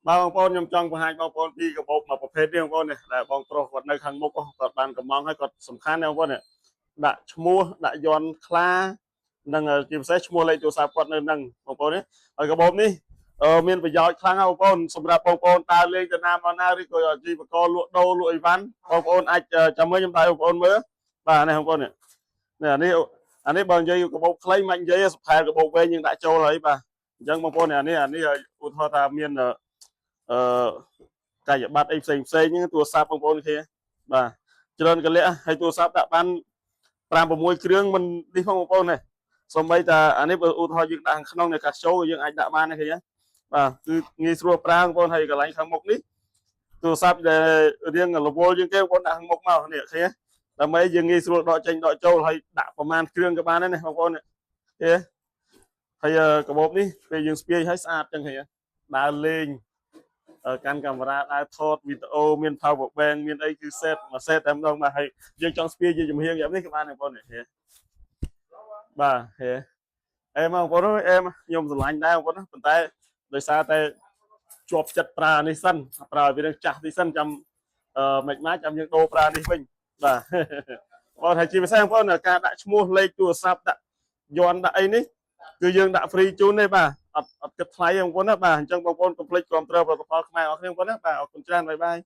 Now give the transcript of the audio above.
បងប្អូនខ្ញុំចង់បង្ហាញបងប្អូនពីកាបូបមួយប្រភេទនេះបងប្អូននេះដែលបងប្រុសគាត់នៅខាងមុខគាត់បានកំងហើយគាត់សំខាន់ណាបងប្អូននេះដាក់ឈ្មោះដាក់យន្តខ្លានិងជាពិសេសឈ្មោះលេខទូរស័ព្ទគាត់នៅនឹងបងប្អូននេះហើយកាបូបនេះមានប្រយោជន៍ខ្លាំងណាស់បងប្អូនសម្រាប់បងប្អូនដើរលេងទៅណាមកណាឬក៏ជីវករលក់ដូរលក់អីវ៉ាន់បងប្អូនអាចចាំមើលខ្ញុំ帶បងប្អូនមើលបាទនេះបងប្អូននេះអានេះបើនិយាយកាបូបខ្លីមិននិយាយសុផែលកាបូបវែងយើងដាក់ចូលហើយបាទអញ្ចឹងបងប្អូនអានេះឧទាហរណ៍ថាមានកាយប័ត្រអីផ្សេងហ្នឹងទូរស័ព្ទបងប្អូនគ្នាបាទច្រើនកលៈហើយទូរស័ព្ទដាក់បាន5 6គ្រឿងមិននេះផងបងប្អូននេះសូម្បីតែអានេះបើឧទាហរណ៍យើងដាក់ក្នុងនៃកាសូយើងអាចដាក់បានទេឃើញបាទគឺងាយស្រួលប្រើបងប្អូនហើយកន្លែងខាងមុខនេះទូរស័ព្ទដែលរៀងរវល់ជាងគេបងប្អូនដាក់ខាងមុខមកនេះឃើញដើម្បីយើងងាយស្រួលដកចេញដកចូលហើយដាក់ប្រមាណគ្រឿងក៏បានដែរណាបងប្អូនឃើញហើយកាបូបនេះពេលយើងស្ពាយហើយស្អាតចឹងឃើញដើរលេងកាន់កាមេរ៉ាដើរថតវីដេអូមាន power bank មានអីគឺសេតមួយសេតតែម្ដងបាទហើយយើងចង់ស្ពាយជាជំហៀងយ៉ាងនេះក៏បានដែរបងប្អូននេះបាទអេបងប្អូនអេខ្ញុំស្រឡាញ់ដែរបងប្អូនប៉ុន្តែដោយសារតែជាប់ចិត្តប្រើនេះសិនប្រើវានឹងចាស់នេះសិនចាំមិនម៉ាច់ចាំយើងដូរប្រើនេះវិញបាទបងហើយជាពិសេសបងប្អូនការដាក់ឈ្មោះលេខទូរស័ព្ទដាក់យន្តដាក់អីនេះគឺយើងដាក់ free ជូនទេបាទអត់គិតថ្លៃទេបងប្អូនណាបាទអញ្ចឹងបងប្អូនកុំភ្លេចគាំទ្រផលិតផលខ្មែរអរគុណបងប្អូនណាបាទអរគុណច្រើនបាយបាយ